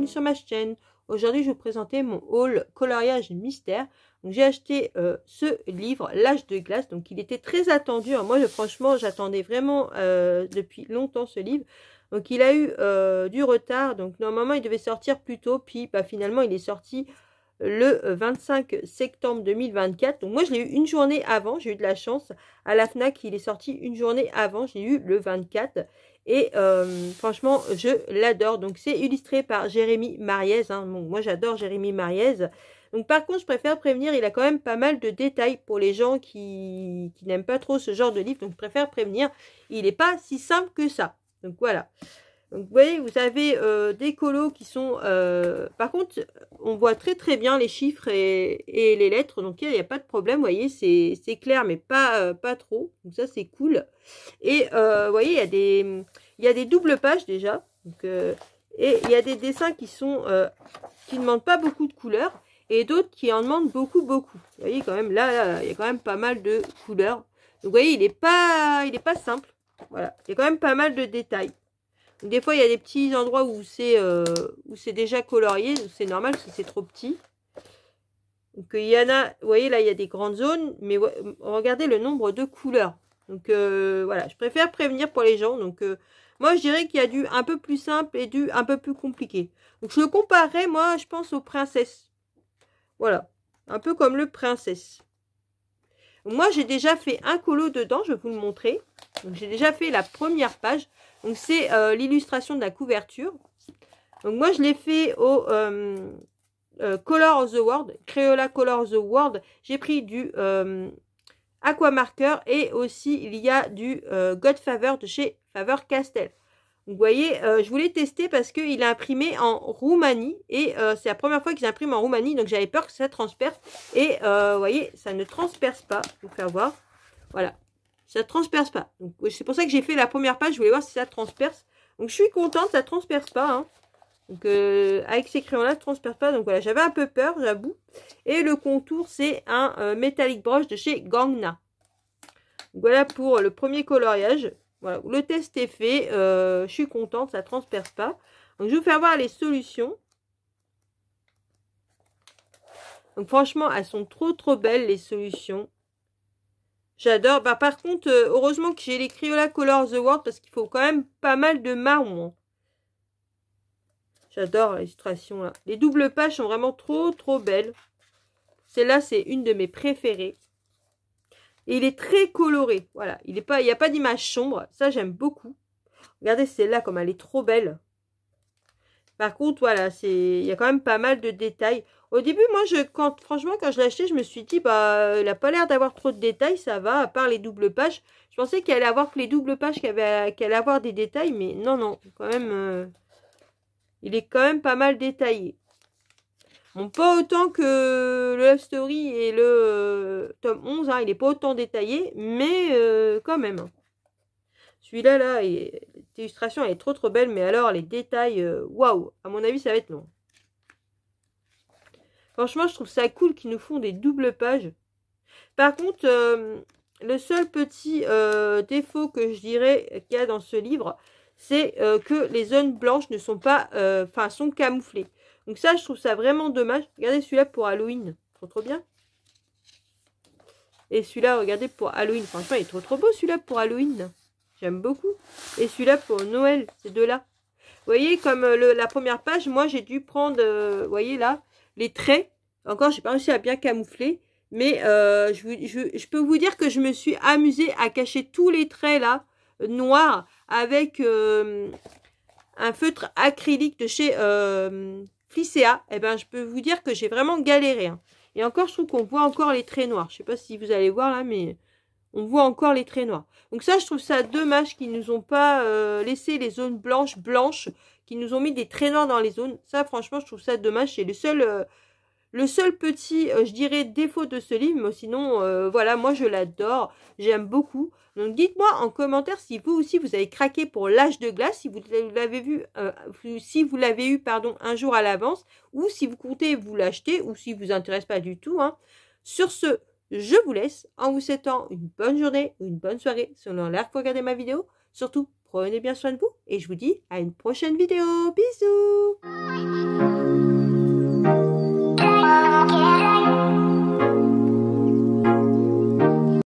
bienvenue sur ma chaîne. Aujourd'hui je vais vous présenter mon haul coloriage mystère. J'ai acheté ce livre, L'âge de glace, donc il était très attendu. Moi franchement j'attendais vraiment depuis longtemps ce livre. Donc il a eu du retard, donc normalement il devait sortir plus tôt, puis finalement il est sorti le 25 septembre 2024. Donc moi je l'ai eu une journée avant, j'ai eu de la chance. À la FNAC il est sorti une journée avant, j'ai eu le 24. Et franchement je l'adore. Donc c'est illustré par Jérémy Mariez, hein. Bon, moi j'adore Jérémy Mariez. Donc par contre je préfère prévenir, il a quand même pas mal de détails pour les gens qui n'aiment pas trop ce genre de livre. Donc je préfère prévenir, il n'est pas si simple que ça. Donc voilà. Donc vous voyez, vous avez des colos qui sont... par contre, on voit très bien les chiffres et les lettres. Donc il n'y a pas de problème, vous voyez, c'est clair, mais pas trop. Donc ça, c'est cool. Et vous voyez, il y a des doubles pages déjà. Donc, et il y a des dessins qui sont qui ne demandent pas beaucoup de couleurs. Et d'autres qui en demandent beaucoup. Vous voyez, quand même, là, il y a quand même pas mal de couleurs. Donc vous voyez, il est pas simple. Voilà, il y a quand même pas mal de détails. Des fois, il y a des petits endroits où c'est déjà colorié. C'est normal si c'est trop petit. Donc, il y en a... Vous voyez, là, il y a des grandes zones. Mais regardez le nombre de couleurs. Donc, voilà. Je préfère prévenir pour les gens. Donc, moi, je dirais qu'il y a du un peu plus simple et du un peu plus compliqué. Donc, je le comparerais, moi, je pense aux princesses. Voilà. Un peu comme le princesse. Donc, moi, j'ai déjà fait un colo dedans. Je vais vous le montrer. Donc, j'ai déjà fait la première page. Donc, c'est l'illustration de la couverture. Donc, moi, je l'ai fait au Color of the World, Crayola Color of the World. J'ai pris du Aquamarker et aussi, il y a du Godfather de chez Faber-Castell. Vous voyez, je voulais tester parce qu'il est imprimé en Roumanie. Et c'est la première fois qu'ils impriment en Roumanie. Donc, j'avais peur que ça transperce. Et vous voyez, ça ne transperce pas. Je vais vous faire voir. Voilà. Ça ne transperce pas. Donc c'est pour ça que j'ai fait la première page. Je voulais voir si ça transperce. Donc je suis contente, ça ne transperce pas. Hein. Donc avec ces crayons-là, ça ne transperce pas. Donc voilà, j'avais un peu peur, j'avoue. Et le contour, c'est un Metallic Brush de chez Gangna. Donc, voilà pour le premier coloriage. Voilà, le test est fait. Je suis contente, ça ne transperce pas. Donc je vais vous faire voir les solutions. Donc franchement, elles sont trop belles les solutions. J'adore. Par contre, heureusement que j'ai les Crayola Color of the World parce qu'il faut quand même pas mal de marron. J'adore l'illustration là. Les doubles pages sont vraiment trop belles. Celle-là, c'est une de mes préférées. Et il est très coloré. Voilà. Il n'y a pas d'image sombre. Ça, j'aime beaucoup. Regardez celle-là comme elle est trop belle. Par contre, voilà, il y a quand même pas mal de détails. Au début, moi, franchement, quand je l'ai acheté, je me suis dit, il n'a pas l'air d'avoir trop de détails, ça va, à part les doubles pages. Je pensais qu'il allait avoir que les doubles pages, qu'il allait avoir des détails, mais non, quand même, il est quand même pas mal détaillé. Bon, pas autant que le Love Story et le tome 11, hein, il n'est pas autant détaillé, mais quand même. Celui-là, là, l'illustration, elle est trop belle, mais alors, les détails, waouh, à mon avis, ça va être long. Franchement, je trouve ça cool qu'ils nous font des doubles pages. Par contre, le seul petit défaut que je dirais qu'il y a dans ce livre, c'est que les zones blanches ne sont pas, sont camouflées. Donc ça, je trouve ça vraiment dommage. Regardez celui-là pour Halloween, trop bien. Et celui-là, regardez pour Halloween. Franchement, il est trop beau celui-là pour Halloween. J'aime beaucoup. Et celui-là pour Noël, ces deux-là. Vous voyez, comme la première page, moi, j'ai dû prendre, vous voyez là, les traits. Encore, j'ai pas réussi à bien camoufler. Mais je peux vous dire que je me suis amusée à cacher tous les traits là, noirs, avec un feutre acrylique de chez Flicea. Et ben, je peux vous dire que j'ai vraiment galéré. Hein. Et encore, je trouve qu'on voit encore les traits noirs. Je sais pas si vous allez voir là, mais on voit encore les traits noirs. Donc ça, je trouve ça dommage qu'ils nous ont pas laissé les zones blanches, qu'ils nous ont mis des traits noirs dans les zones. Ça, franchement, je trouve ça dommage. C'est le seul petit, je dirais, défaut de ce livre. Mais sinon, voilà, moi, je l'adore. J'aime beaucoup. Donc, dites-moi en commentaire si vous aussi, vous avez craqué pour l'âge de glace. Si vous l'avez vu, si vous l'avez eu, pardon, un jour à l'avance. Ou si vous comptez vous l'acheter. Ou si vous intéresse pas du tout. Hein. Sur ce, je vous laisse en vous souhaitant une bonne journée ou une bonne soirée selon l'heure que vous regardez ma vidéo. Surtout, prenez bien soin de vous et je vous dis à une prochaine vidéo. Bisous!